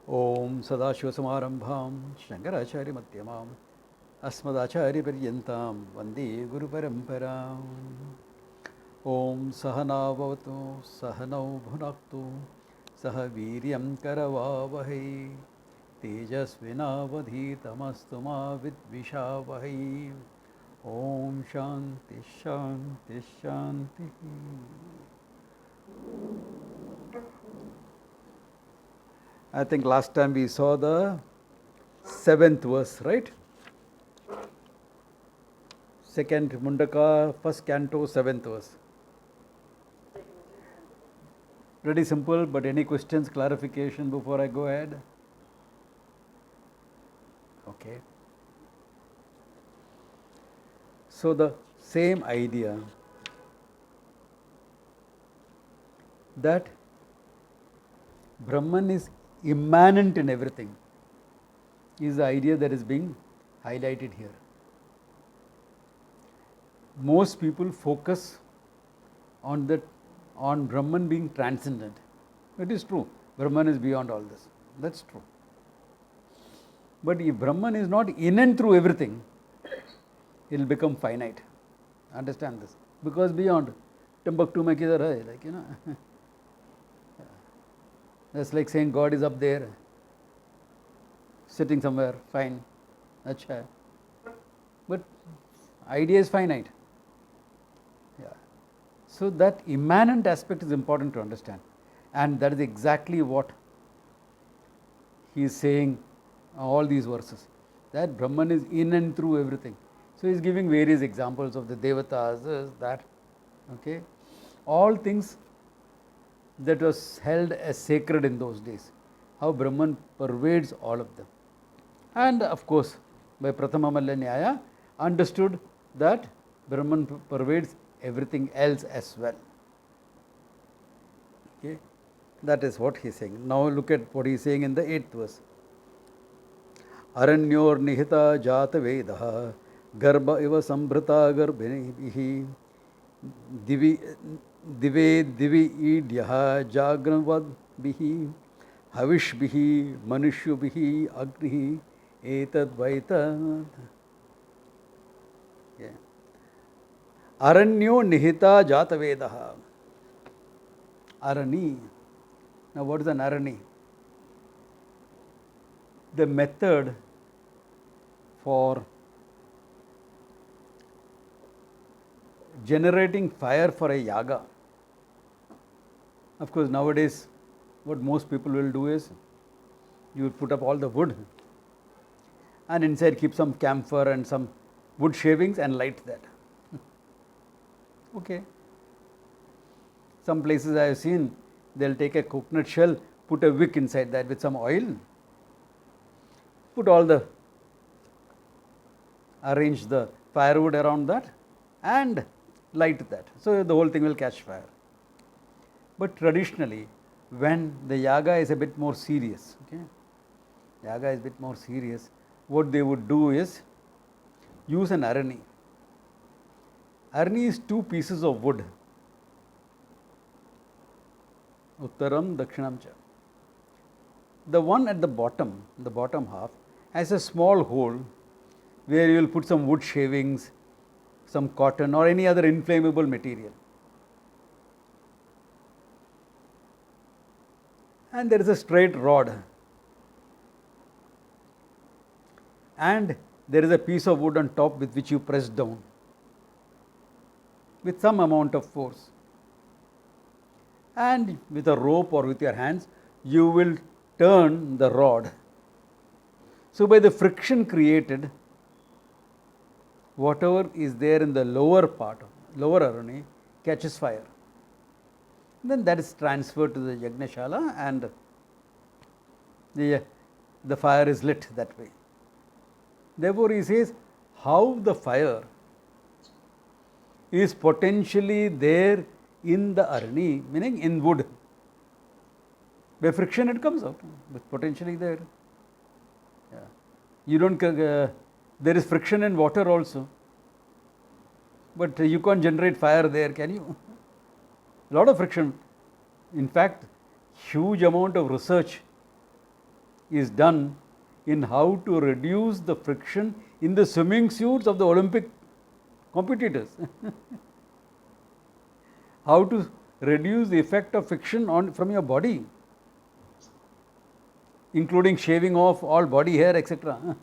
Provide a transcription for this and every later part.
Om Sadashivasamarambham Shankaracharya Madhyamam Asmadacharya Paryantam Vande Guru Paramparam. Om Sahana Bhavatu Sahanau Bhunaktu Saha Viryam Karavavahai Tejasvinavadhitamastu ma Vidvishavahai. Om Shanti Shanti Shanti. I think last time we saw the 7th verse, right? Second Mundaka, first canto, 7th verse. Pretty simple, but any questions, clarification before I go ahead? Okay. So the same idea that Brahman is immanent in everything is the idea that is being highlighted here. Most people focus on Brahman being transcendent. It is true, Brahman is beyond all this. That's true. But if Brahman is not in and through everything, it will become finite. Understand this? Because beyond, Timbuktu mein kidhar hai, like, that's like saying God is up there, sitting somewhere, fine, acha hai. But idea is finite. Yeah. So that immanent aspect is important to understand, and that is exactly what he is saying all these verses, that Brahman is in and through everything. So he is giving various examples of the devatas, this, that, okay, all things that was held as sacred in those days, how Brahman pervades all of them. And of course, by Prathamalya Nyaya, understood that Brahman pervades everything else as well. Okay, that is what he is saying. Now look at what he is saying in the 8th verse. Aranyor nihita jata vedaha garba iva sambhrata garbhihi divi idyaha jagranvad bihi havish bihi manushu bihi agnihi etad vaitad. Aranyo nihita jata vedaha. Arani. Now what is an arani? The method for generating fire for a yaga. Of course, nowadays what most people will do is, you will put up all the wood and inside keep some camphor and some wood shavings and light that. Okay. Some places I have seen, they will take a coconut shell, put a wick inside that with some oil, put all the, arrange the firewood around that and light that. So the whole thing will catch fire. But traditionally, when the yaga is a bit more serious, okay, yaga is a bit more serious, what they would do is use an arani. Arani is 2 pieces of wood, Uttaram, Dakshinam cha. The one at the bottom half, has a small hole where you will put some wood shavings, some cotton or any other inflammable material. And there is a straight rod. And there is a piece of wood on top with which you press down with some amount of force. And with a rope or with your hands, you will turn the rod. So by the friction created, whatever is there in the lower part, lower arani, catches fire. Then that is transferred to the Yagnashala and the fire is lit that way. Therefore, he says how the fire is potentially there in the arani, meaning in wood. By friction it comes out, but potentially there. Yeah. You don't, there is friction in water also, but you can't generate fire there, can you? A lot of friction. In fact, huge amount of research is done in how to reduce the friction in the swimming suits of the Olympic competitors. How to reduce the effect of friction from your body, including shaving off all body hair, etc.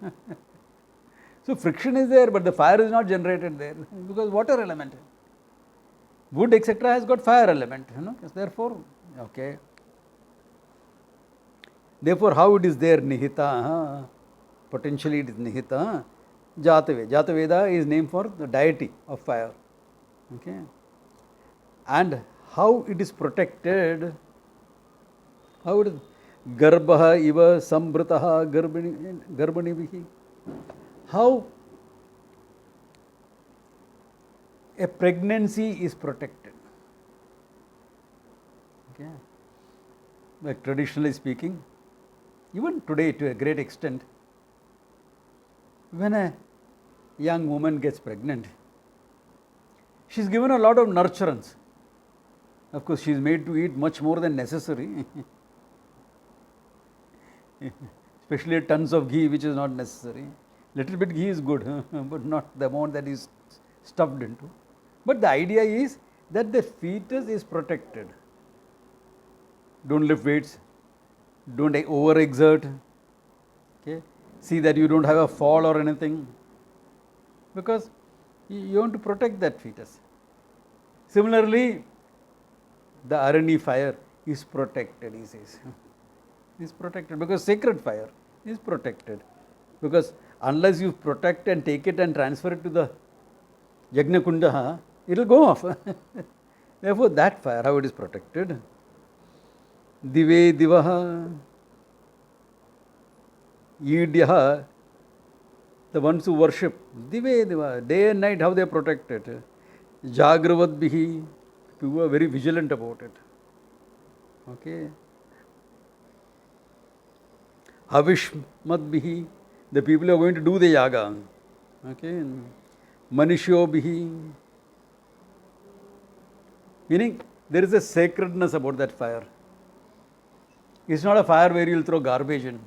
So friction is there, but the fire is not generated there because water element. Wood, etc. has got fire element, therefore, okay. Therefore, how it is there, nihita, potentially it is nihita, jataveda. Jataveda is named for the deity of fire, okay. And how it is protected, how it is, garbha iva sambritaha garbanivihi, how a pregnancy is protected, okay. Like traditionally speaking, even today to a great extent, when a young woman gets pregnant, she is given a lot of nurturance. Of course, she is made to eat much more than necessary, especially tons of ghee, which is not necessary. Little bit ghee is good, but not the amount that is stuffed into. But the idea is that the fetus is protected. Don't lift weights, don't overexert, okay. See that you don't have a fall or anything, because you want to protect that fetus. Similarly, the Arani fire is protected, he says. Is protected because sacred fire is protected. Because unless you protect and take it and transfer it to the Yajna Kunda, it will go off. Therefore, that fire, how it is protected. Dive divaha, Yidyaha, the ones who worship, Dive divaha, day and night, how they are protected. Jagravad bihi, people are very vigilant about it. Okay. Havishmat bihi, the people who are going to do the yaga. Okay. Manishyo bihi, meaning there is a sacredness about that fire. It's not a fire where you will throw garbage in.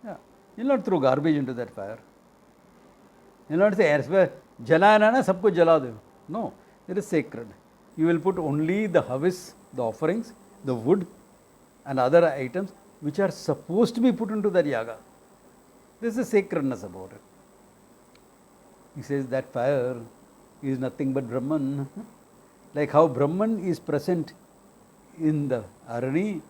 Yeah. You will not throw garbage into that fire. You will not say, jala na sabko jala do. No, it is sacred. You will put only the havis, the offerings, the wood and other items which are supposed to be put into that yaga. There is a sacredness about it. He says that fire is nothing but Brahman. Like how Brahman is present in the Arani,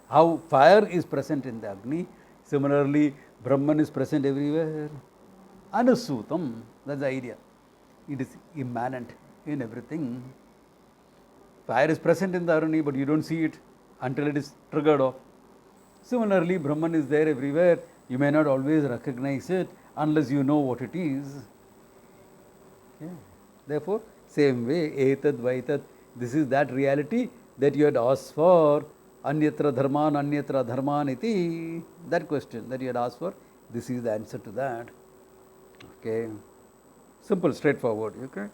how fire is present in the Agni, similarly Brahman is present everywhere. Anusutam, that's the idea. It is immanent in everything. Fire is present in the Arani, but you don't see it until it is triggered off. Similarly, Brahman is there everywhere. You may not always recognize it unless you know what it is. Okay. Therefore, same way, etad vaitad, this is that reality that you had asked for. Anyatra dharman iti. That question that you had asked for, this is the answer to that. Okay. Simple, straightforward. Okay.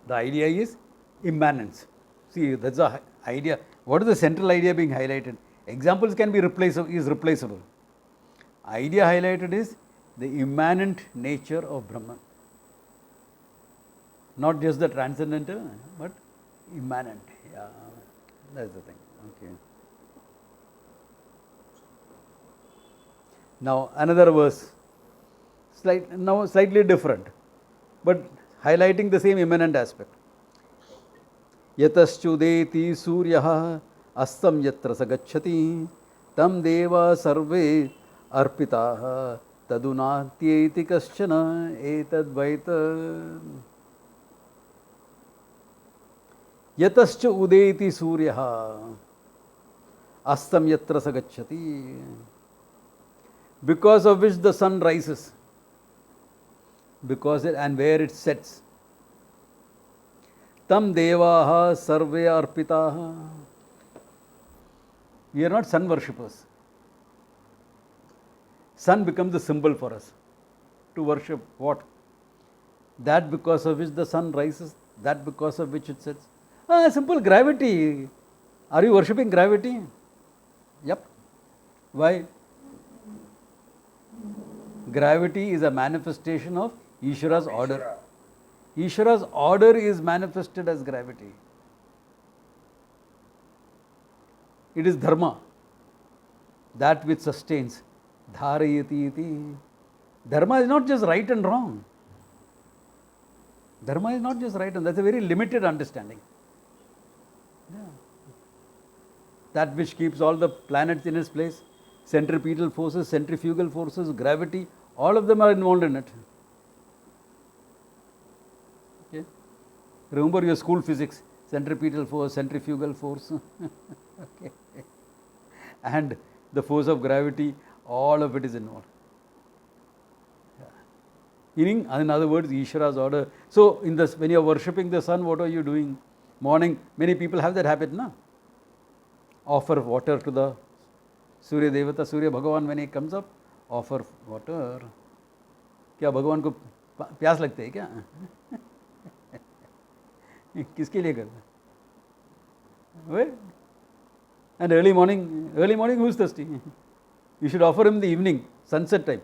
The idea is immanence. See, that's the idea. What is the central idea being highlighted? Examples can be replaceable. Idea highlighted is the immanent nature of Brahman. Not just the transcendental, but immanent. Yeah, that's the thing. Okay. Now another verse, slightly different, but highlighting the same immanent aspect. Yataschudeti suryaha astam yatra sagacchati tam deva sarve arpitaha tadunatyeti kaschana etad vaita. Yatascha udeti suryaha astam yatra sagacchati, because of which the sun rises, and where it sets. Tam devaha sarve arpitaha. We are not sun worshippers. Sun becomes the symbol for us to worship what? That because of which the sun rises, that because of which it sets. Simple gravity. Are you worshipping gravity? Yep. Why? Gravity is a manifestation of Ishvara's order. Ishvara's order is manifested as gravity. It is dharma, that which sustains. Dharayati iti. Dharma is not just right and wrong. Dharma is not just right and, that's a very limited understanding. Yeah. That which keeps all the planets in its place, centripetal forces, centrifugal forces, gravity, all of them are involved in it. Okay. Remember your school physics, centripetal force, centrifugal force. Okay. And the force of gravity, all of it is involved. Yeah. Meaning, in other words, Ishvara's order. So, when you are worshipping the sun, what are you doing? Morning, many people have that habit, na? Offer water to the Surya Devata, Surya Bhagavan, when he comes up, offer water. क्या भगवान को प्यास लगती है क्या? किसके लिए करते? And early morning who is thirsty? You should offer him the evening, sunset time.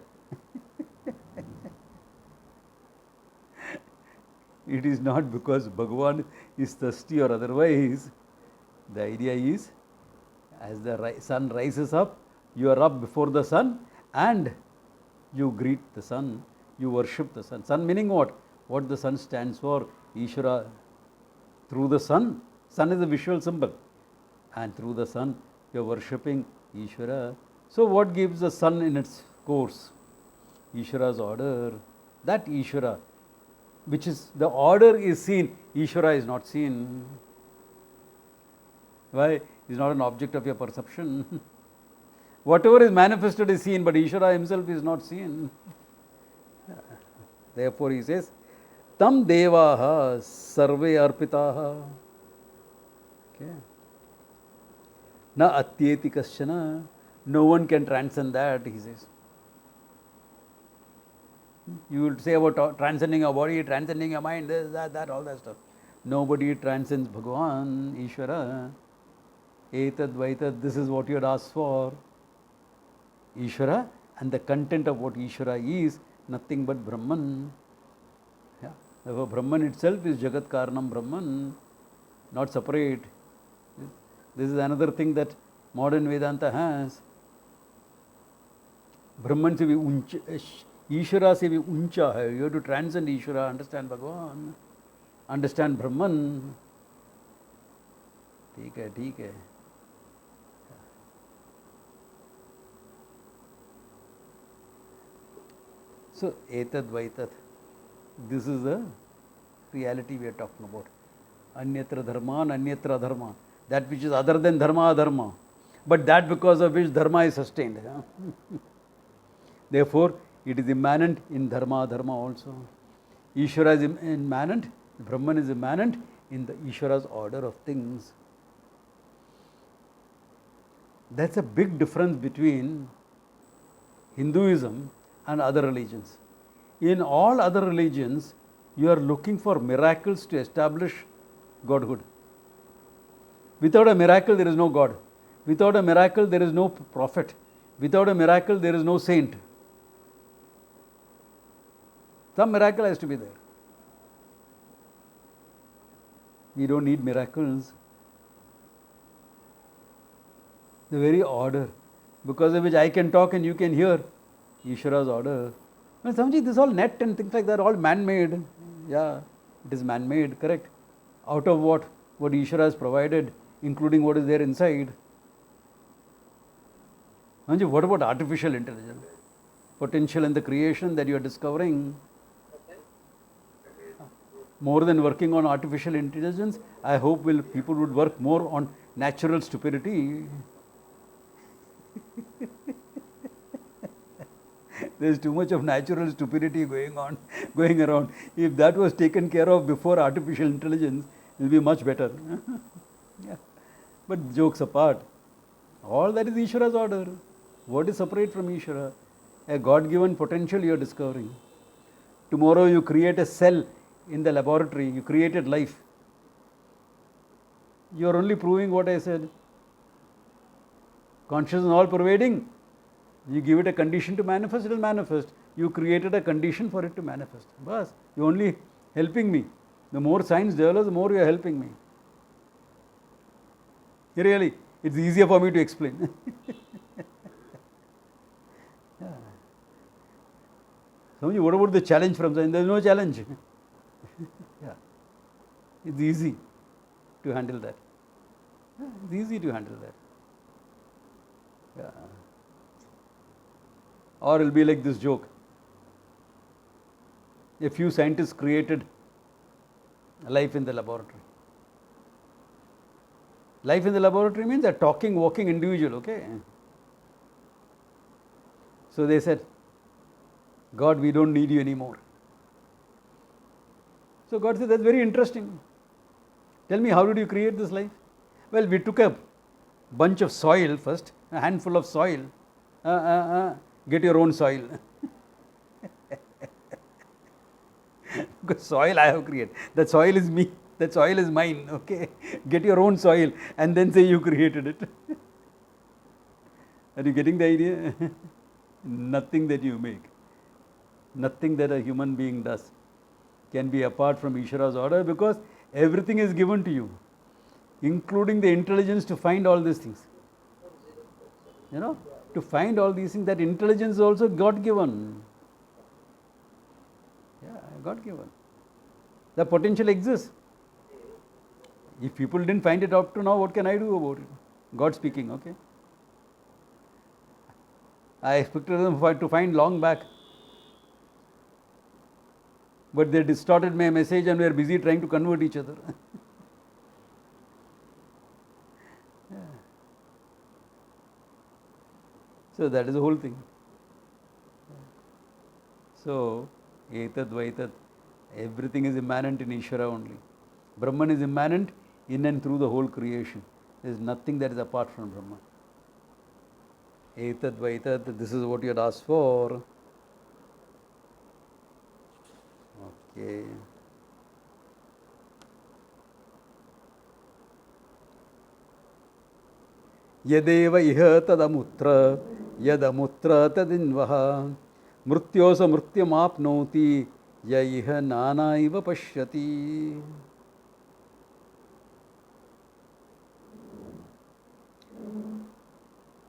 It is not because Bhagavan is thirsty or otherwise. The idea is, as the sun rises up, you are up before the sun and you greet the sun, you worship the sun. Sun meaning what? What the sun stands for? Ishvara. Through the sun, sun is a visual symbol, and through the sun you are worshipping Ishvara. So what gives the sun in its course? Ishvara's order. That Ishvara, which is, the order is seen, Ishvara is not seen. Why? He is not an object of your perception. Whatever is manifested is seen, but Ishvara himself is not seen. Therefore he says, Tam devaha sarve arpitaha. Okay. Na atyeti kaschana. No one can transcend that, he says. You will say about transcending your body, transcending your mind, this, that, all that stuff. Nobody transcends Bhagavan, Ishvara. Etad vaitad, this is what you had asked for. Ishvara, and the content of what Ishvara is, nothing but Brahman. Yeah. Therefore, Brahman itself is Jagat Karanam Brahman, not separate. This is another thing that modern Vedanta has. Brahman se bhi uncha, Ishvara se bhi uncha hai. You have to transcend Ishvara, understand Bhagavan, understand Brahman. ठीक है. So, etad vaitat, this is the reality we are talking about. Anyatra dharman, anyatra dharma. That which is other than dharma, adharma. But that because of which dharma is sustained. Therefore, it is immanent in dharma, adharma also. Ishvara is immanent, Brahman is immanent in the Ishvara's order of things. That's a big difference between Hinduism and other religions. In all other religions, you are looking for miracles to establish Godhood. Without a miracle, there is no God. Without a miracle, there is no prophet. Without a miracle, there is no saint. Some miracle has to be there. We don't need miracles. The very order, because of which I can talk and you can hear, Ishvara's order. Well, Swamiji, this all net and things like that are all man-made. Yeah, it is man-made, correct. Out of what? What Ishvara has provided, including what is there inside. Swamiji, what about artificial intelligence? Potential in the creation that you are discovering. More than working on artificial intelligence, I hope people would work more on natural stupidity. There is too much of natural stupidity going around. If that was taken care of before artificial intelligence, it will be much better. Yeah. But jokes apart, all that is Ishvara's order. What is separate from Ishvara? A God-given potential you are discovering. Tomorrow you create a cell in the laboratory, you created life. You are only proving what I said. Consciousness is all pervading. You give it a condition to manifest, it will manifest. You created a condition for it to manifest. Bas, you are only helping me. The more science develops, the more you are helping me. Really, it's easier for me to explain. Yeah. So what about the challenge from science? There is no challenge. Yeah. It's easy to handle that. Yeah, it's easy to handle that. Yeah. Or it will be like this joke. A few scientists created life in the laboratory. Life in the laboratory means a talking, walking individual, okay? So they said, God, we don't need you anymore. So God said, that's very interesting. Tell me, how did you create this life? Well, we took a bunch of soil first, a handful of soil. Get your own soil. Because soil I have created. That soil is me. That soil is mine. Okay. Get your own soil and then say you created it. Are you getting the idea? Nothing that you make, nothing that a human being does can be apart from Ishvara's order, because everything is given to you, including the intelligence to find all these things. You know, to find all these things, that intelligence is also God given. Yeah, God given. The potential exists. If people didn't find it up to now, what can I do about it? God speaking, okay? I expected them to find long back. But they distorted my message and we are busy trying to convert each other. Yeah. So that is the whole thing. So, etad vaitad, everything is immanent in Ishvara only. Brahman is immanent in and through the whole creation. There is nothing that is apart from Brahman. Etad vaitad, this is what you had asked for. Okay. Yadeva iha tadamutra, yadamutra tadinvaha, mrutyosa mrutyam apnoti, ya iha nana iva pashyati.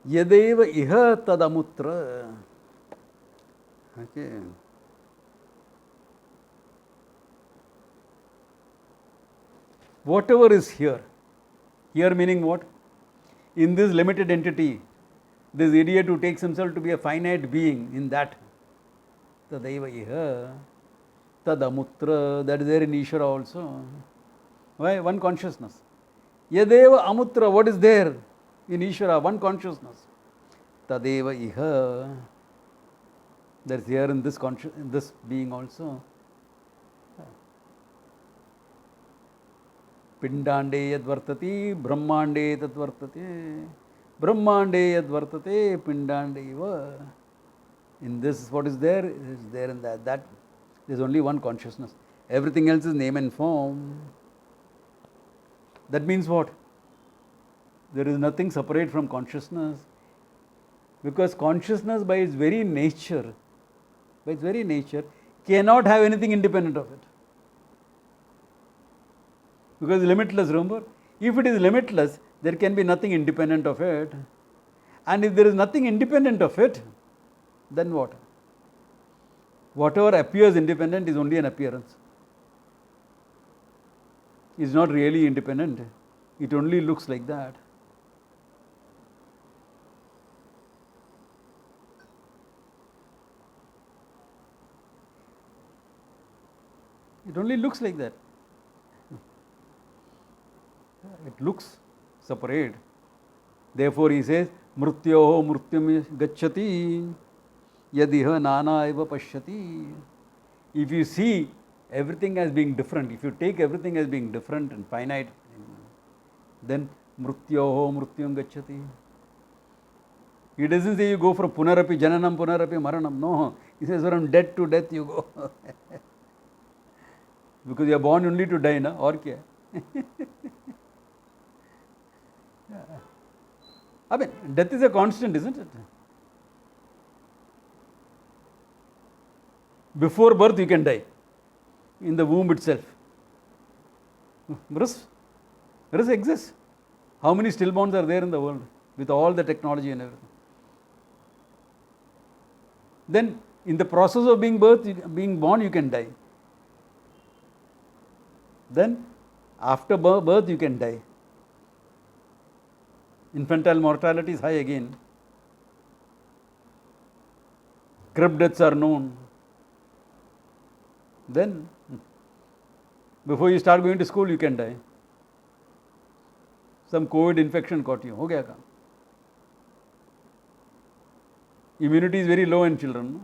Yadeva iha tadamutra. Okay. Whatever is here, here meaning what? In this limited entity, this idiot who takes himself to be a finite being, in that, tadaiva iha, tadamutra, that is there in Ishvara also. Why? One consciousness. Yadeva amutra, what is there in Ishvara? One consciousness. Tadeva iha, that is here in this in this being also. Pindande yad vartati, brahmande tat vartate. Brahmande yad vartate, pindande eva. In this, what is there in that. That there is only one consciousness. Everything else is name and form. That means what? There is nothing separate from consciousness. Because consciousness by its very nature, cannot have anything independent of it. Because it's limitless, remember? If it is limitless, there can be nothing independent of it. And if there is nothing independent of it, then what? Whatever appears independent is only an appearance. It's not really independent. It only looks like that. It only looks like that. It looks separate. Therefore he says, mrutyoho mrutyam gacchati, yadiha nana eva pashyati. If you see everything as being different, if you take everything as being different and finite, then mrutyoho mrutyam gacchati. He doesn't say you go from punarapi jananam, punarapi maranam. No, he says from death to death you go. Because you are born only to die, na? Or kya? I mean, death is a constant, isn't it? Before birth, you can die. In the womb itself. Risk exists. How many stillborns are there in the world with all the technology and everything? Then, in the process of being born, you can die. Then, after birth, you can die. Infantile mortality is high again. Crib deaths are known. Then, before you start going to school, you can die. Some COVID infection caught you. Ho gaya kaam. Immunity is very low in children. No?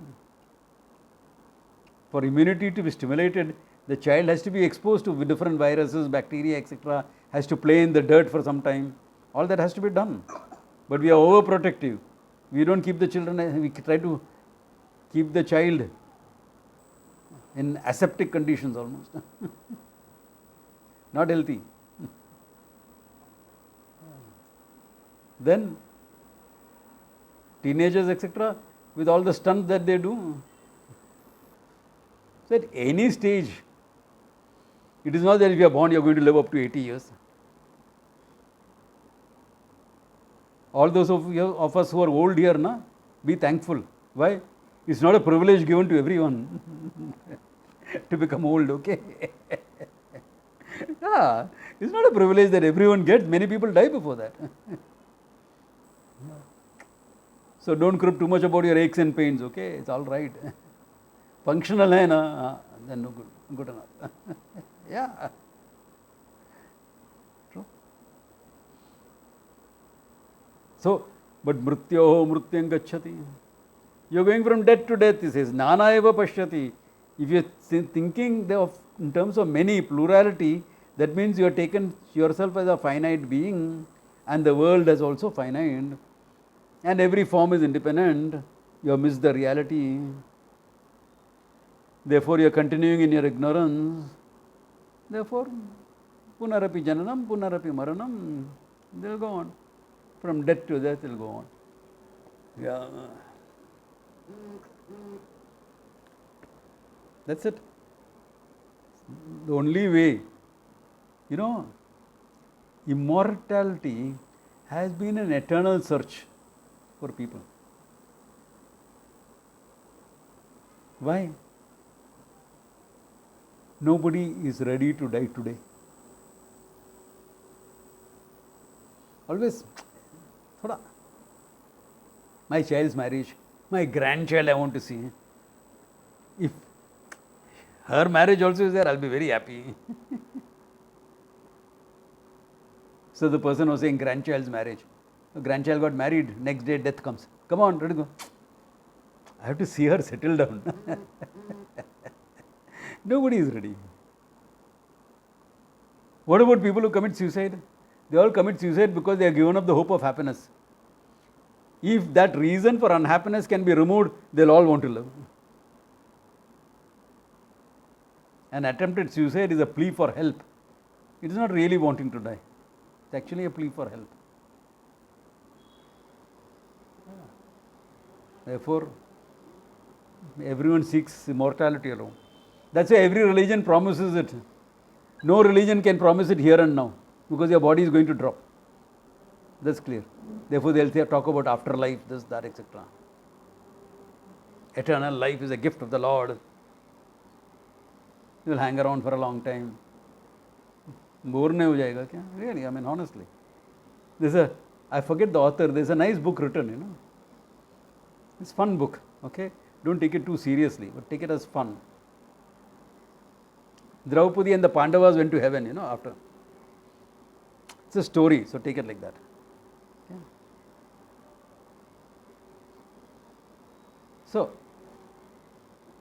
For immunity to be stimulated, the child has to be exposed to different viruses, bacteria, etc. Has to play in the dirt for some time. All that has to be done. But we are overprotective. We don't keep the children, we try to keep the child in aseptic conditions almost. Not healthy. Then, teenagers, etc., with all the stunts that they do. So, at any stage, it is not that if you are born, you are going to live up to 80 years. All those of us who are old here, be thankful. Why? It's not a privilege given to everyone to become old, okay? Yeah, it's not a privilege that everyone gets. Many people die before that. So don't crib too much about your aches and pains, okay? It's all right. Functional hai na, then no good enough. Yeah. True. So, but mrityoho mrityam gacchati. You are going from death to death, he says. Nana eva pashyati. If you are thinking in terms of many, plurality, that means you have taken yourself as a finite being and the world as also finite. And every form is independent. You have missed the reality. Therefore, you are continuing in your ignorance. Therefore, punarapi jananam, punarapi maranam. They will go on. From death to death, they will go on. Yeah. That's it. The only way, immortality has been an eternal search for people. Why? Nobody is ready to die today. Always, my child's marriage, my grandchild I want to see. If her marriage also is there, I'll be very happy. So the person was saying grandchild's marriage. The grandchild got married, next day death comes. Come on, ready to go. I have to see her settle down. Nobody is ready. What about people who commit suicide? They all commit suicide because they are given up the hope of happiness. If that reason for unhappiness can be removed, they'll all want to live. An attempted suicide is a plea for help. It is not really wanting to die. It's actually a plea for help. Therefore, everyone seeks immortality alone. That's why every religion promises it. No religion can promise it here and now, because your body is going to drop. That's clear. Therefore, they'll talk about afterlife, this, that, etc. Eternal life is a gift of the Lord. You will hang around for a long time. Bore nahi ho jayega kya? Really, I mean, honestly. I forget the author, there's a nice book written, It's a fun book, okay? Don't take it too seriously, but take it as fun. Draupadi and the Pandavas went to heaven, after. It's a story, so take it like that. Okay? So,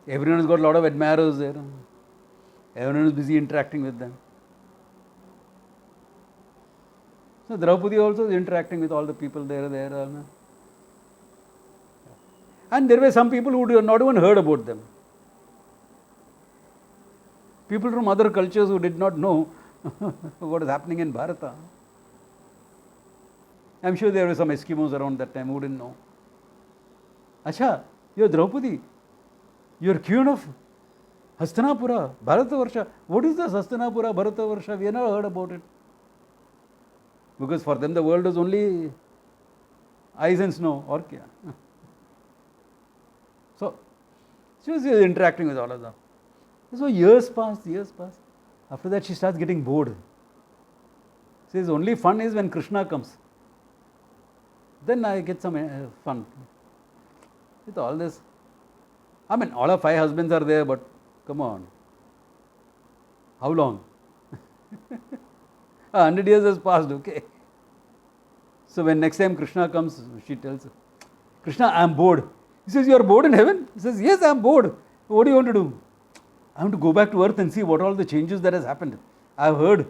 everyone has got a lot of admirers there. Everyone is busy interacting with them. So, Draupadi also is interacting with all the people there. And there were some people who had not even heard about them. People from other cultures who did not know what is happening in Bharata. I'm sure there were some Eskimos around that time who didn't know. Acha, you're Draupadi. You're queen of Hastinapura, Bharatavarsha. What is this Hastinapura, Bharatavarsha? We have never heard about it. Because for them the world was only ice and snow. Or kya? So she was interacting with all of them. So years passed, years passed. After that she starts getting bored. She says only fun is when Krishna comes. Then I get some fun. With all this. I mean, all of 5 husbands are there, but come on. How long? 100 years has passed, okay. So when next time Krishna comes, she tells, Krishna, I am bored. He says, you are bored in heaven? He says, yes, I am bored. What do you want to do? I want to go back to earth and see what all the changes that has happened. I have heard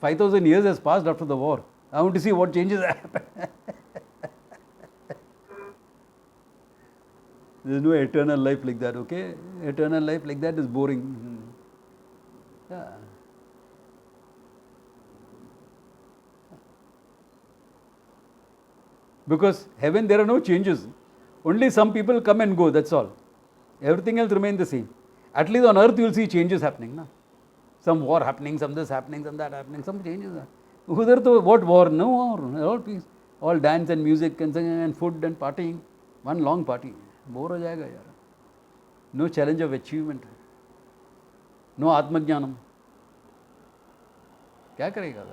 5,000 years has passed after the war. I want to see what changes happen. There is no eternal life like that, okay? Eternal life like that is boring. Yeah. Because heaven there are no changes. Only some people come and go, that's all. Everything else remains the same. At least on earth you will see changes happening. Na? Some war happening, some this happening, some that happening, some changes. What war? No war. All peace. All dance and music and singing and food and partying. One long party. Bore ho jayega yaar. No challenge of achievement. No Atmajnanam. Kya karega?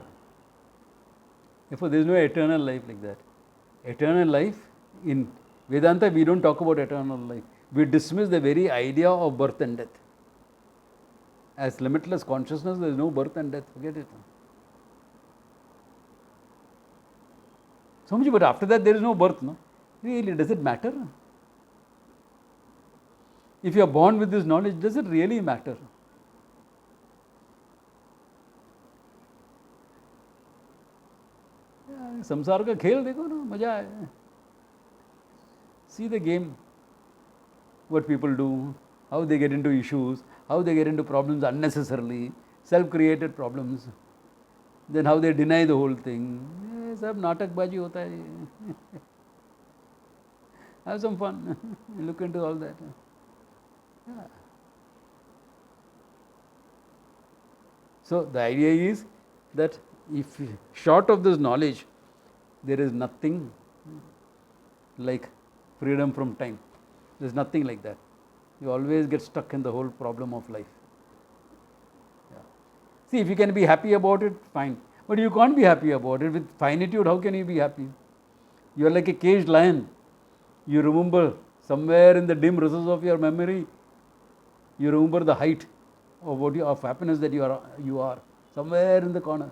Therefore, there is no eternal life like that. Eternal life, in Vedanta, we don't talk about eternal life. We dismiss the very idea of birth and death. As limitless consciousness, there is no birth and death. Forget it. So much, but after that, there is no birth. No? Really, does it matter? If you are born with this knowledge, does it really matter? संसार का खेल देखो ना, मजा है. See the game, what people do, how they get into issues, how they get into problems unnecessarily, self-created problems, then how they deny the whole thing. सब नाटकबाजी होता है. Have some fun. Look into all that. Yeah. So the idea is that if short of this knowledge, there is nothing like freedom from time. There is nothing like that. You always get stuck in the whole problem of life. Yeah. See, if you can be happy about it, fine. But you can't be happy about it. With finitude, how can you be happy? You are like a caged lion. You remember somewhere in the dim recesses of your memory, you remember the height of happiness that you are. Somewhere in the corner.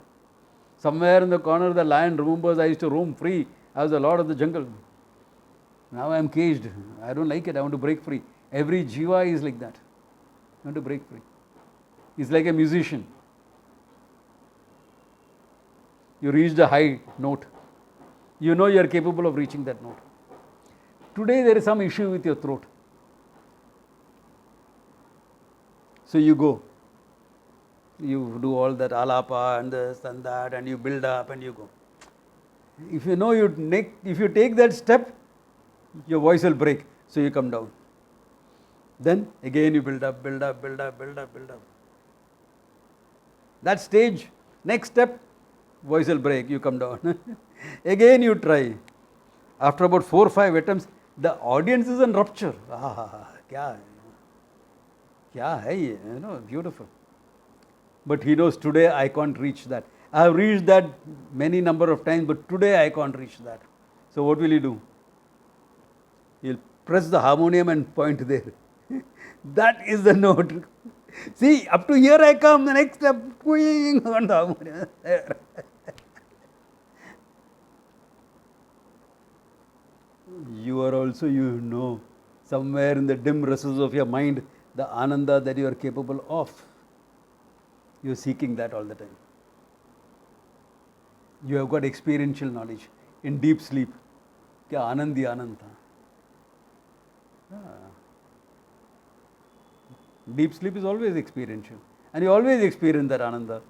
Somewhere in the corner, the lion remembers, I used to roam free. I was the lord of the jungle. Now I am caged. I don't like it. I want to break free. Every jiva is like that. I want to break free. He's like a musician. You reached a high note. You know you are capable of reaching that note. Today there is some issue with your throat. So you go. You do all that alapa and this and that, and you build up and you go. If you know if you take that step, your voice will break. So you come down. Then again you build up. That stage, next step, voice will break, you come down. Again you try. After about 4 or 5 attempts, the audience is in rupture. Kya hai ye? You know, beautiful. But he knows today I can't reach that. I have reached that many number of times, but today I can't reach that. So what will he do? He'll press the harmonium and point there. That is the note. See, up to here I come, the next step, on the harmonium. You are also, somewhere in the dim recesses of your mind, the ananda that you are capable of. You are seeking that all the time. You have got experiential knowledge. In deep sleep, kya anandi anand tha. Deep sleep is always experiential. And you always experience that ananda.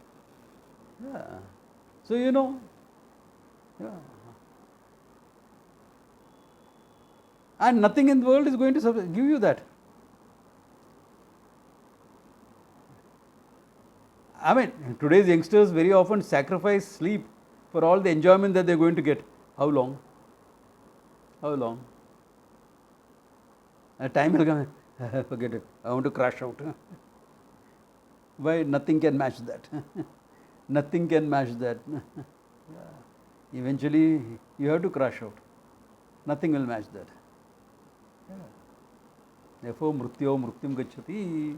Yeah. So Yeah. And nothing in the world is going to give you that. I mean, today's youngsters very often sacrifice sleep for all the enjoyment that they're going to get. How long? How long? A time will come, forget it, I want to crash out. Why? Nothing can match that. Nothing can match that. Yeah. Eventually, you have to crash out. Nothing will match that. Yeah. Therefore, mrutyum gacchati.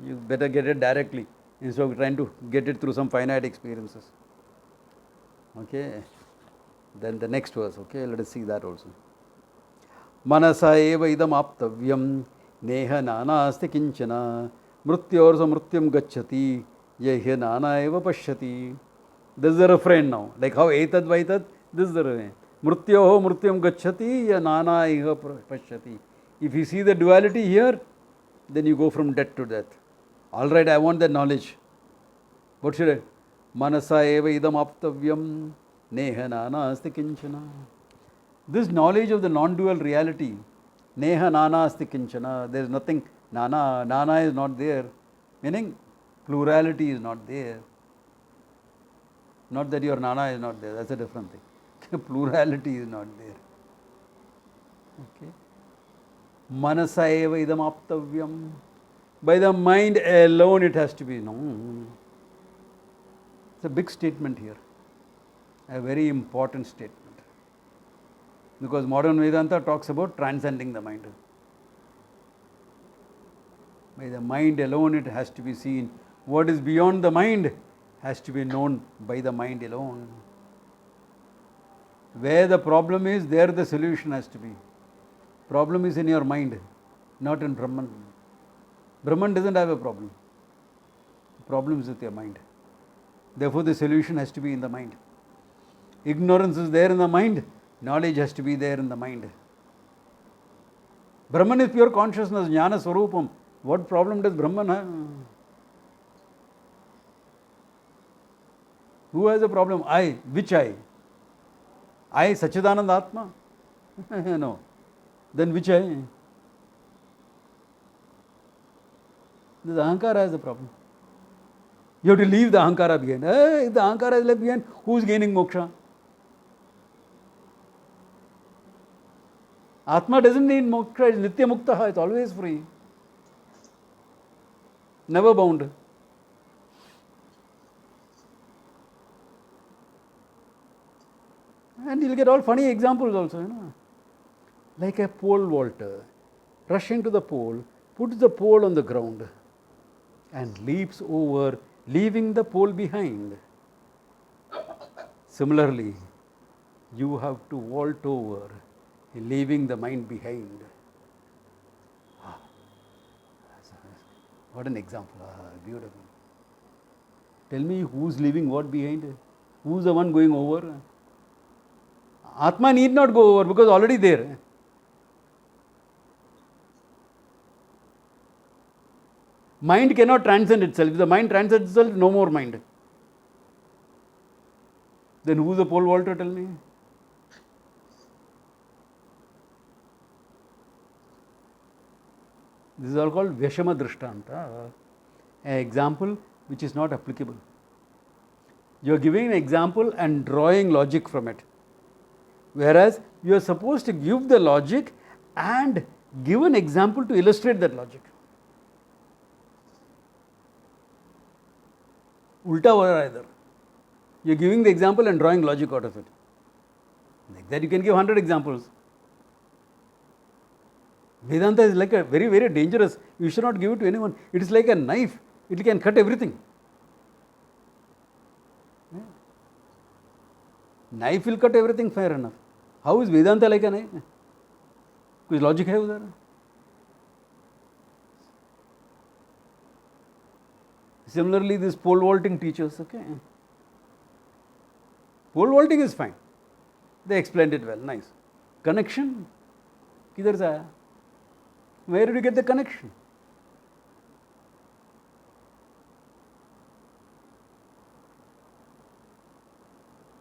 You better get it directly instead of trying to get it through some finite experiences. Okay. Then the next verse. Okay, let us see that also. Manasa eva idam aptavyam neha nanasti kinchana mrutyorsa mrutyam gacchati yehya nana eva pashyati. This is the refrain now. Like how etad vaitad, this is the refrain. Mrutyoho mrutyam gacchati ya nana eva pashyati. If you see the duality here, then you go from death to death. All right, I want that knowledge. What should I? Manasa eva idam aptavyam neha nana asti kinchana. This knowledge of the non-dual reality, neha nana asti kinchana, there is nothing, nana is not there, meaning plurality is not there. Not that your nana is not there, that's a different thing. Plurality is not there. Okay. Manasa eva idam aptavyam. By the mind alone it has to be known. It's a big statement here, a very important statement. Because modern Vedanta talks about transcending the mind. By the mind alone it has to be seen. What is beyond the mind has to be known by the mind alone. Where the problem is, there the solution has to be. Problem is in your mind, not in Brahman. Brahman doesn't have a problem. The problem is with your mind. Therefore the solution has to be in the mind. Ignorance is there in the mind. Knowledge has to be there in the mind. Brahman is pure consciousness, jnana swarupam. What problem does Brahman have? Who has a problem? I. Which I? I, Sachidananda Atma? No. Then which I? This Ahankara has a problem. You have to leave the Ahankara behind. If the Ahankara is left behind, who is gaining moksha? Atma doesn't need moksha, it's nitya muktaha, it's always free. Never bound. And you'll get all funny examples also, you know. Like a pole vaulter, rushing to the pole, puts the pole on the ground and leaps over, leaving the pole behind. Similarly, you have to vault over, leaving the mind behind. What an example. Beautiful. Tell me who's leaving what behind? Who's the one going over? Atma need not go over because already there. Mind cannot transcend itself. If the mind transcends itself, no more mind. Then who's the pole vaulter, tell me? This is all called Vyashama Drishtanta, an example which is not applicable. You are giving an example and drawing logic from it. Whereas you are supposed to give the logic and give an example to illustrate that logic. Ulta or either. You are giving the example and drawing logic out of it. Like that you can give 100 examples. Vedanta is like a very, very dangerous. You should not give it to anyone. It is like a knife. It can cut everything. Yeah. Knife will cut everything, fair enough. How is Vedanta like a knife? कुछ logic है उधर? Similarly, this pole vaulting teachers, okay. Pole vaulting is fine. They explained it well, nice. Connection? किधर से आया? Where did you get the connection?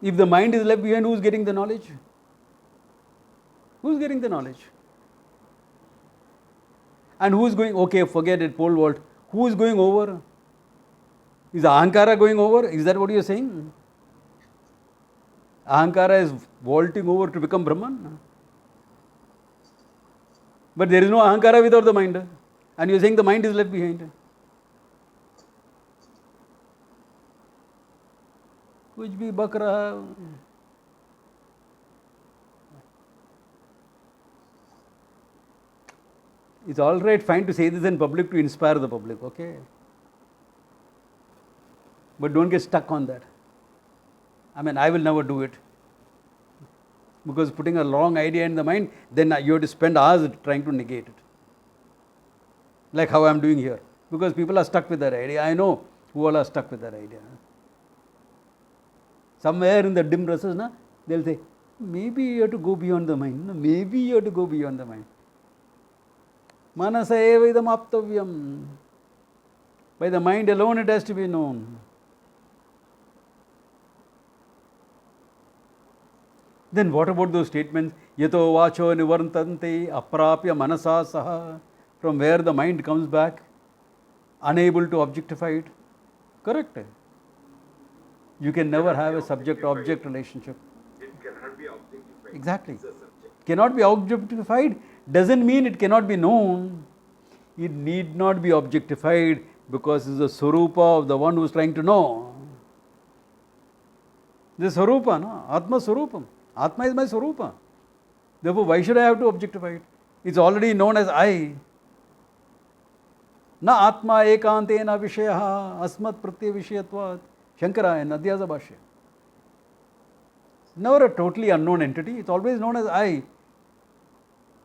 If the mind is left behind, who is getting the knowledge? Who is getting the knowledge? And who is going, okay, forget it, pole vault. Who is going over? Is Ahankara going over? Is that what you are saying? Ahankara is vaulting over to become Brahman. But there is no Ahankara without the mind. And you are saying the mind is left behind. कुछ भी बक रहा. It's all right, fine to say this in public to inspire the public, okay? But don't get stuck on that. I mean, I will never do it. Because putting a wrong idea in the mind, then you have to spend hours trying to negate it. Like how I am doing here. Because people are stuck with that idea. I know who all are stuck with that idea. Somewhere in the dim rasas, they'll say, maybe you have to go beyond the mind. Maybe you have to go beyond the mind. Manasa eva idam aptavyam. By the mind alone it has to be known. Then what about those statements? Yato vacho nivartante aprapya manasa saha. From where the mind comes back, unable to objectify it. Correct. You can never have a subject-object relationship. It cannot be objectified. Exactly. It's a subject. Cannot be objectified doesn't mean it cannot be known. It need not be objectified because it's the Swarupa of the one who is trying to know. This Swarupa, no? Atma Swarupam. Atma is my Swarupa. Therefore, why should I have to objectify it? It's already known as I. Na Atma ekantena vishayaha asmat pratya vishayatvat. Shankara in Adhyasa Bhashya. Never a totally unknown entity. It's always known as I.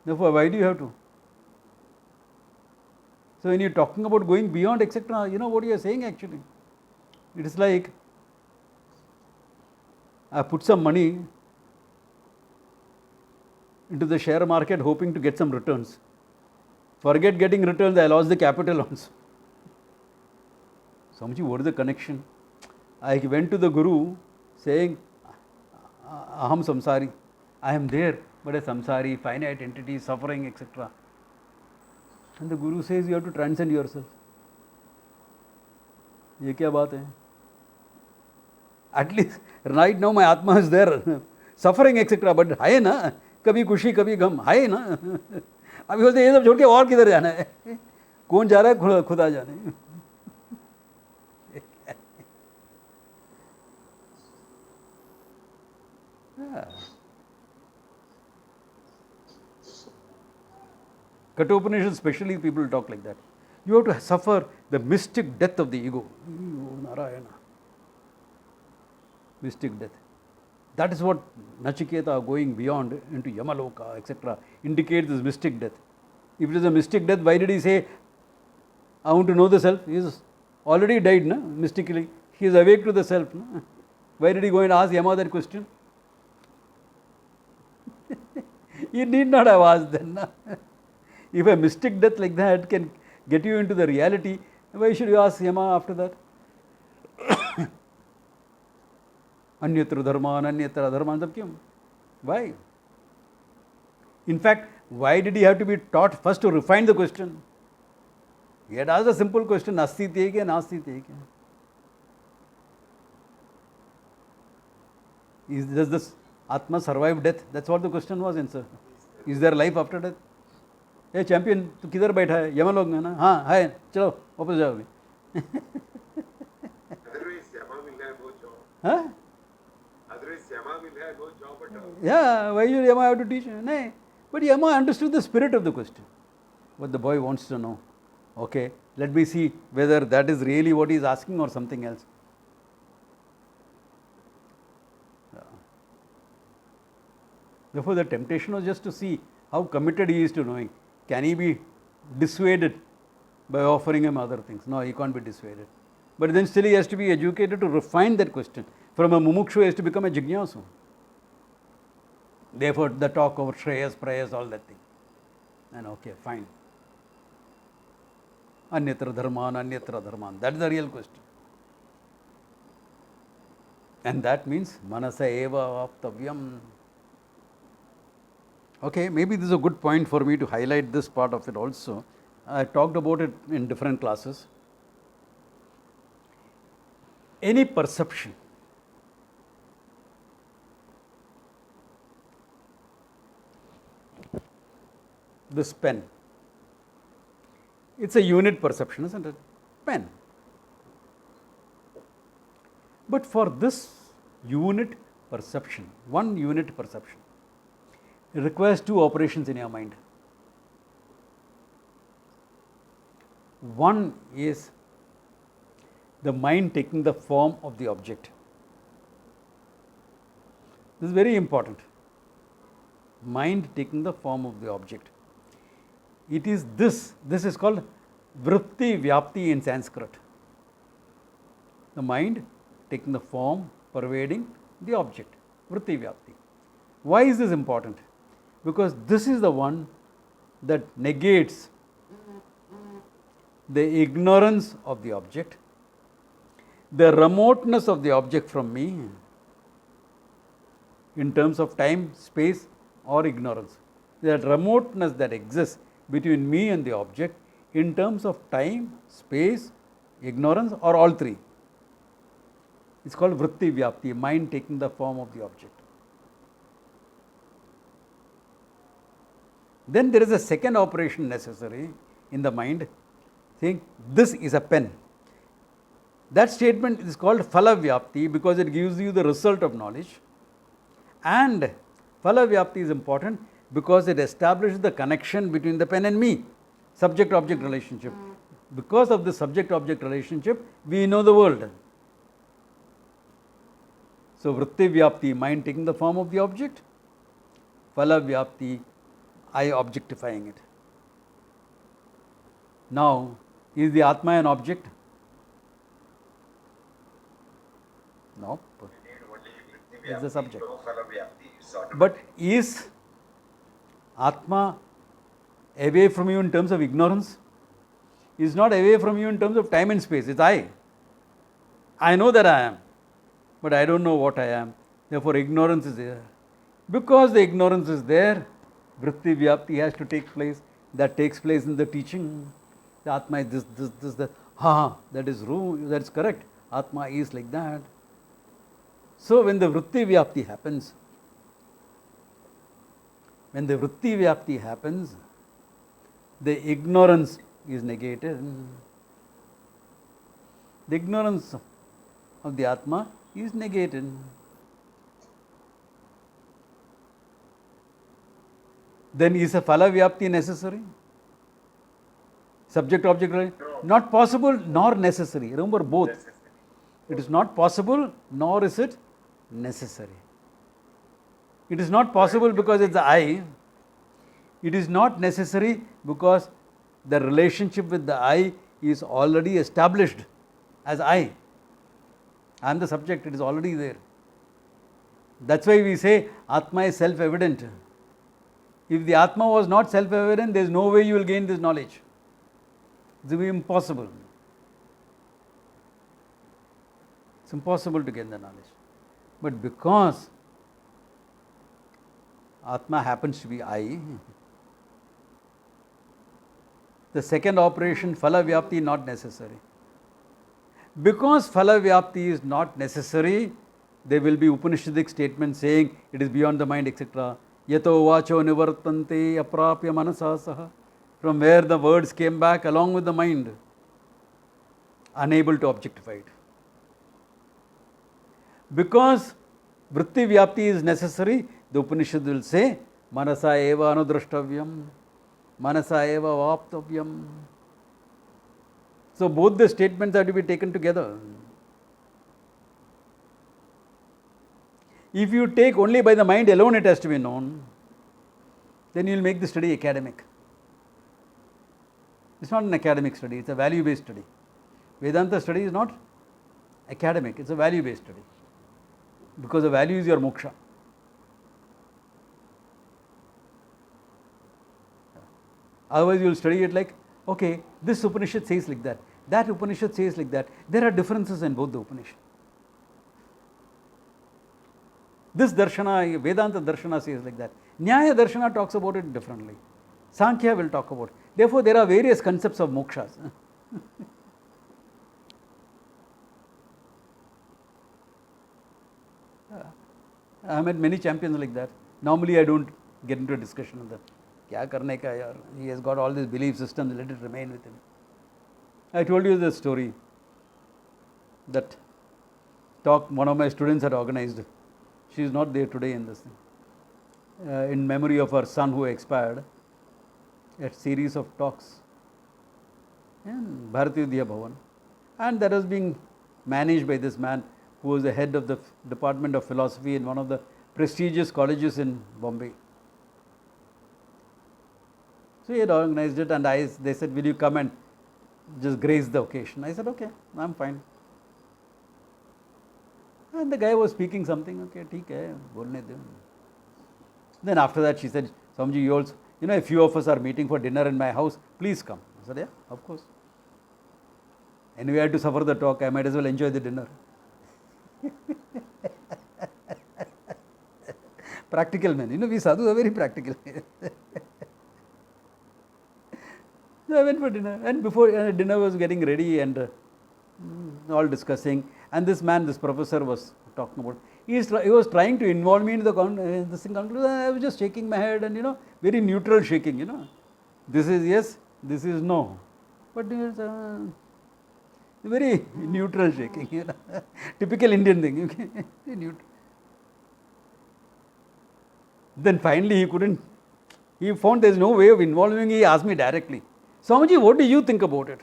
Therefore, why do you have to? So, when you're talking about going beyond, etc., you know what you are saying actually. It is like, I put some money into the share market hoping to get some returns. Forget getting returns, I lost the capital also. Swamiji, what is the connection? I went to the Guru saying, Aham samsari. I am there, but a samsari, finite entity, suffering, etc. And the Guru says you have to transcend yourself. ये क्या बात है? At least right now my Atma is there, suffering, etc. But है ना, कभी खुशी कभी गम, है ना. अभी बोलते ये सब छोड़ के और किधर जाना है? कौन जा रहा है? खुदा जाने. Kathopanishad, especially people talk like that. You have to suffer the mystic death of the ego. Narayana. Mystic death. That is what Nachiketa going beyond into Yamaloka, etc. indicates this mystic death. If it is a mystic death, why did he say, I want to know the self? He is already died, no? Mystically. He is awake to the self. No? Why did he go and ask Yama that question? He need not have asked then. No? If a mystic death like that can get you into the reality, why should you ask Yama after that? Anyatra dharman, anyatra dharman, sab kyun? Why? In fact, why did he have to be taught first to refine the question? He had asked a simple question, asti te kya, nasti te kya? Does this Atma survive death? That's what the question was, answer. Is there life after death? Hey champion, तू किधर बैठा है? यमलोक में ना? हाँ है, चलो वापस जाओ अभी. Otherwise, Yama will have no job. Huh? Otherwise, Yama will have no job at all. Yeah, why should Yama have to teach? No. But Yama understood the spirit of the question. What the boy wants to know. Okay, let me see whether that is really what he is asking or something else. Therefore, the temptation was just to see how committed he is to knowing. Can he be dissuaded by offering him other things? No, he can't be dissuaded. But then still he has to be educated to refine that question. From a mumukshu, he has to become a jignasu. Therefore, the talk over shreyas, prayas, all that thing. And okay, fine. Anyatra dharman, anyatra dharman. That is the real question. And that means manasa eva vaptavyam. Okay, maybe this is a good point for me to highlight this part of it also. I talked about it in different classes. Any perception this pen, it's a unit perception, isn't it? Pen. But for this unit perception, one unit perception, it requires two operations in your mind. One is the mind taking the form of the object. This is very important. Mind taking the form of the object. It is this is called vritti vyapti in Sanskrit. The mind taking the form, pervading the object, vritti vyapti. Why is this important? Because this is the one that negates the ignorance of the object, the remoteness of the object from me in terms of time, space or ignorance. That remoteness that exists between me and the object in terms of time, space, ignorance or all three. It's called vritti vyapti, mind taking the form of the object. Then there is a second operation necessary in the mind, saying this is a pen. That statement is called phala vyapti because it gives you the result of knowledge. And phala vyapti is important because it establishes the connection between the pen and me, subject-object relationship. Because of the subject-object relationship, we know the world. So, vritti vyapti, mind taking the form of the object, phala vyapti, I objectifying it. Now, is the Atma an object? No. It's the subject. But is Atma away from you in terms of ignorance? Is not away from you in terms of time and space. It's I. I know that I am, but I don't know what I am. Therefore, ignorance is there. Because the ignorance is there, vritti vyapti has to take place. That takes place in the teaching. The Atma is this, that. That is true, that is correct. Atma is like that. So, when the vritti vyapti happens, the ignorance is negated. The ignorance of the Atma is negated. Then is a phala vyapti necessary? Subject-object relationship? Not possible nor necessary. Remember both. It is not possible nor is it necessary. It is not possible because it's the I. It is not necessary because the relationship with the I is already established as I. I am the subject, it is already there. That's why we say Atma is self-evident. If the Atma was not self-evident, there is no way you will gain this knowledge. It will be impossible. It's impossible to gain the knowledge. But because Atma happens to be I, the second operation, phala vyapti, not necessary. Because phala vyapti is not necessary, there will be Upanishadic statements saying it is beyond the mind, etc. Yato vacho nivartante aprapya manasa saha. From where the words came back along with the mind, unable to objectify it. Because vritti vyapti is necessary, the Upanishad will say, manasa eva anudrashtavyam, manasa eva vaptavyam. So both the statements have to be taken together. If you take only by the mind alone it has to be known, then you will make the study academic. It's not an academic study, it's a value-based study. Vedanta study is not academic, it's a value-based study. Because the value is your moksha. Otherwise you will study it like, okay, this Upanishad says like that Upanishad says like that. There are differences in both the Upanishad. This darshana, Vedanta darshana says like that. Nyaya darshana talks about it differently. Sankhya will talk about it. Therefore, there are various concepts of mokshas. I met many champions like that. Normally, I don't get into a discussion with them. Kya karne ka yaar? He has got all these belief systems, let it remain with him. I told you the story. That talk one of my students had organized. She is not there today in this thing. In memory of her son who expired, a series of talks in Bharatiya Vidya Bhavan. And that was being managed by this man who was the head of the Department of Philosophy in one of the prestigious colleges in Bombay. So he had organized it, and they said, will you come and just grace the occasion? I said, okay, I'm fine. And the guy was speaking something, okay, theek hai, bolne do. Then after that she said, Swamiji, you also, a few of us are meeting for dinner in my house, please come. I said, yeah, of course. Anyway, I had to suffer the talk, I might as well enjoy the dinner. Practical men, we sadhus are very practical. So I went for dinner, and before dinner was getting ready and all discussing, and this professor was talking about, he was trying to involve me in this thing. I was just shaking my head and very neutral shaking, this is yes, this is no, but very neutral shaking, typical Indian thing. Okay? Then finally he found there is no way of involving me. He asked me directly, Swamiji, what do you think about it?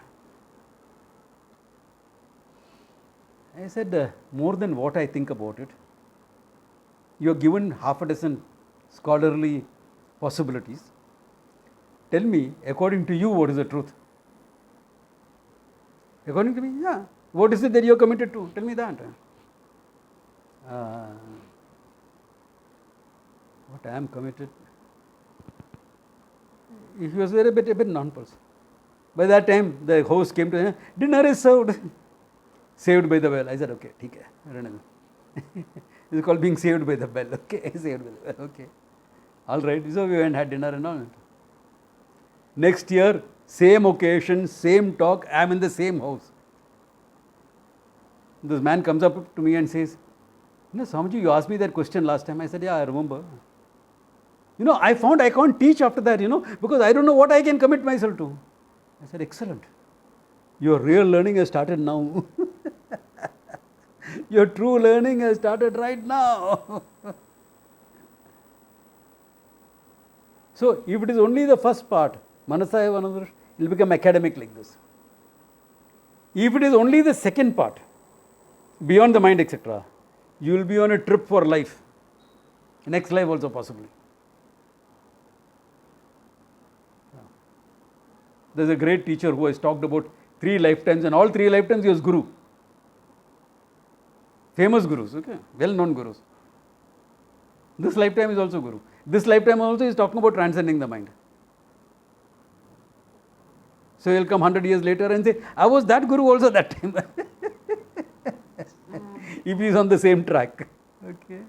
I said, more than what I think about it, you are given half a dozen scholarly possibilities. Tell me, according to you, what is the truth? According to me, yeah. What is it that you are committed to? Tell me that. What I am committed. He was very a bit non-person. By that time, the host came to him, dinner is served. Saved by the bell. I said, okay, theek hai. I don't know. It's called being saved by the bell. Okay, saved by the bell. Okay. All right. So we went and had dinner and all. Next year, same occasion, same talk, I am in the same house. This man comes up to me and says, Swamiji, you asked me that question last time. I said, yeah, I remember. I found I can't teach after that, because I don't know what I can commit myself to. I said, excellent. Your real learning has started now. Your true learning has started right now. So, if it is only the first part, Manasaya Vanadrush, it will become academic like this. If it is only the second part, beyond the mind, etc., you will be on a trip for life. Next life also possibly. There is a great teacher who has talked about 3 lifetimes, and all 3 lifetimes he was Guru. Famous Gurus, okay, well-known Gurus. This lifetime is also Guru. This lifetime also is talking about transcending the mind. So he will come 100 years later and say, I was that Guru also that time. If he is on the same track. Okay.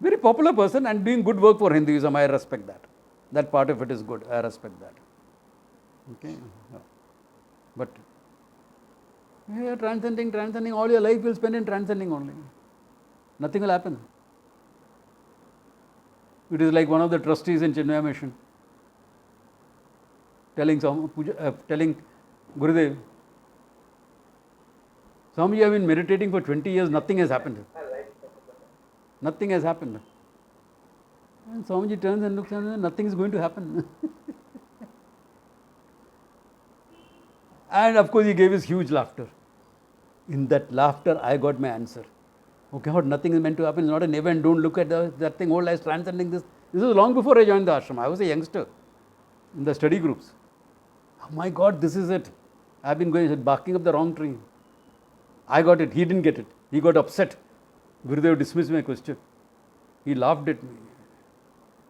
Very popular person and doing good work for Hinduism, I respect that. That part of it is good, I respect that. Okay. But transcending, all your life will spend in transcending only. Nothing will happen. It is like one of the trustees in Chinmaya Mission telling Gurudev, Swamiji, I have been meditating for 20 years, nothing has happened. Nothing has happened. And Swamiji turns and looks and says, nothing is going to happen. And of course, he gave his huge laughter. In that laughter, I got my answer. Okay, nothing is meant to happen. It's not an event. Don't look at that thing. Old life transcending this. This was long before I joined the ashram. I was a youngster in the study groups. Oh my God, this is it. I've been barking up the wrong tree. I got it. He didn't get it. He got upset. Gurudev dismissed my question. He laughed at me.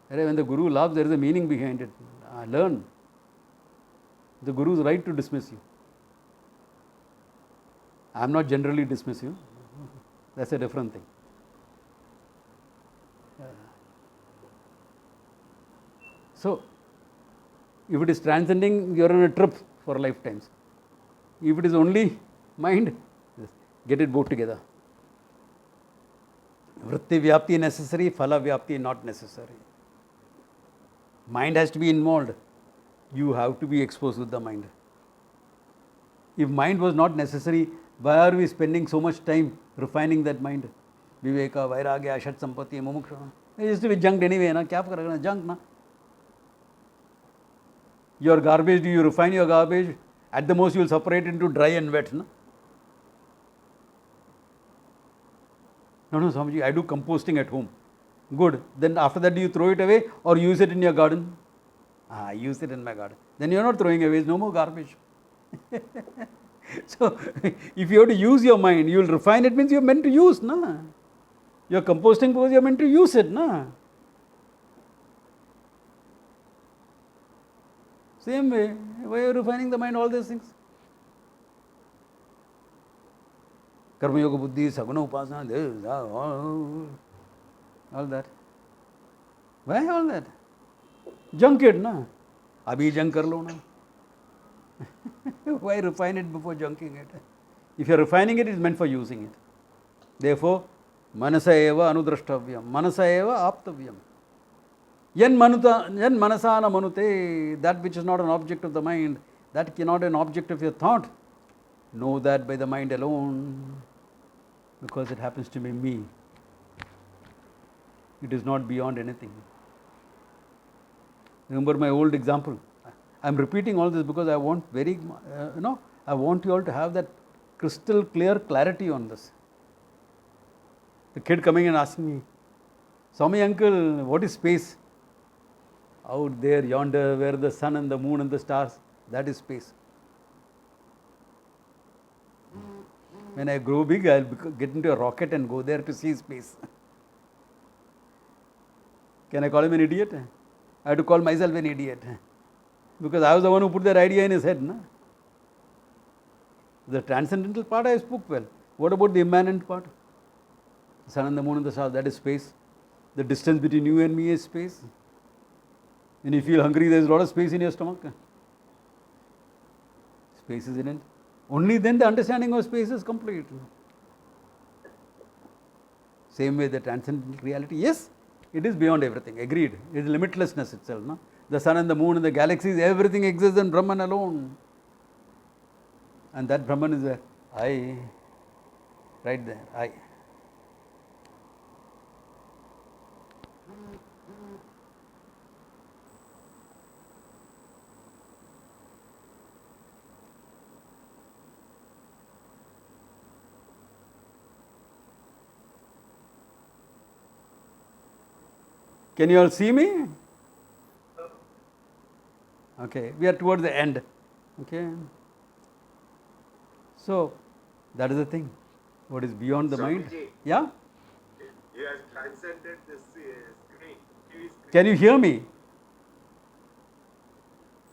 When the Guru laughs, there is a meaning behind it. I learn. The Guru is right to dismiss you. I am not generally dismiss you. That's a different thing. So, if it is transcending, you are on a trip for lifetimes. If it is only mind, get it both together. Vritti vyapti necessary, phala vyapti not necessary. Mind has to be involved. You have to be exposed with the mind. If mind was not necessary, why are we spending so much time refining that mind? Viveka, Vairagya, Ashat Sampatti, Mumuksha. It used to be junked anyway, na? Kya karega, junk, na? Your garbage, do you refine your garbage? At the most, you will separate into dry and wet, na? No, Swamiji, I do composting at home. Good. Then after that, do you throw it away or use it in your garden? I use it in my garden. Then you are not throwing away, no more garbage. So, if you have to use your mind, you will refine it, means you are meant to use, na? Your composting because you are meant to use it, na? Same way, why are you refining the mind, all these things? Karma Yoga Buddhi, Saguna Upasana, this, all that. Why all that? Junk it, na? Abhi junk kar lo, na? Why refine it before junking it? If you are refining it, it is meant for using it. Therefore, manasa eva anudrashtavyam, manasa eva aptavyam. Yan manasana manute, that which is not an object of the mind, that cannot be an object of your thought. Know that by the mind alone, because it happens to be me. It is not beyond anything. Remember my old example. I am repeating all this because I want I want you all to have that crystal clear clarity on this. The kid coming and asking me, Swami uncle, what is space? Out there, yonder, where the sun and the moon and the stars, that is space. When I grow big, I'll get into a rocket and go there to see space. Can I call him an idiot? I have to call myself an idiot. Because I was the one who put that idea in his head. Na? The transcendental part I spoke well. What about the immanent part? The sun and the moon and the stars, that is space. The distance between you and me is space. When you feel hungry, there is a lot of space in your stomach. Space is in it. Only then the understanding of space is complete. Same way the transcendental reality, yes, it is beyond everything, agreed. It is limitlessness itself. No? The sun and the moon and the galaxies, everything exists in Brahman alone. And that Brahman is there. I, right there, I. Can you all see me? Okay, we are towards the end. Okay. So, that is the thing. What is beyond the mind? Yeah? You have transcended this screen, TV screen. Can you hear me?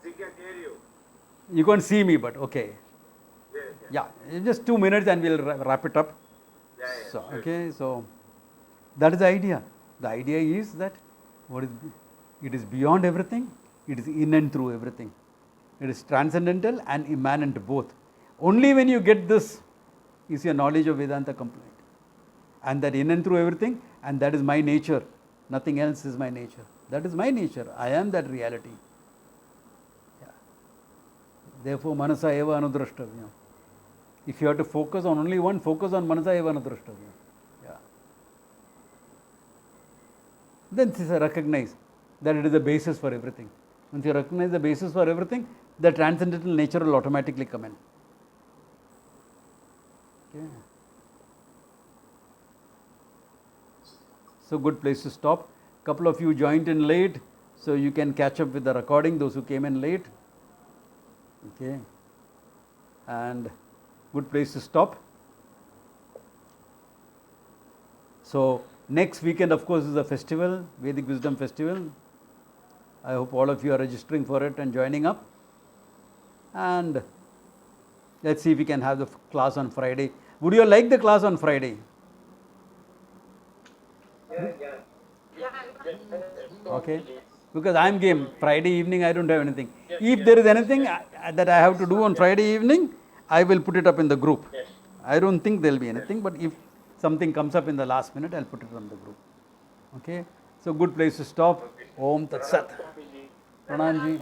She can hear you. You can't see me, but okay. Yeah. Yeah, just 2 minutes and we'll wrap it up. Yeah, So, sure. okay, so that is the idea. The idea is that it is beyond everything, it is in and through everything. It is transcendental and immanent both. Only when you get this is your knowledge of Vedanta complete. And that in and through everything, and that is my nature. Nothing else is my nature. That is my nature. I am that reality. Yeah. Therefore, manasa eva anudrashtavyam. If you have to focus on only one, focus on manasa eva anudrashtavyam. Yeah. Then recognize that it is the basis for everything. Once you recognize the basis for everything, the transcendental nature will automatically come in. Okay. So, good place to stop. Couple of you joined in late, so you can catch up with the recording, those who came in late. Okay. And good place to stop. So, next weekend, of course, is a festival, Vedic Wisdom Festival. I hope all of you are registering for it and joining up. And let's see if we can have the class on Friday. Would you like the class on Friday? Yeah. Okay, because I am game. Friday evening I don't have anything. If there is anything that I have to do on Friday evening, I will put it up in the group. I don't think there will be anything, but if something comes up in the last minute, I'll put it on the group. Okay, so good place to stop. Om Tat Sat. Pranam ji.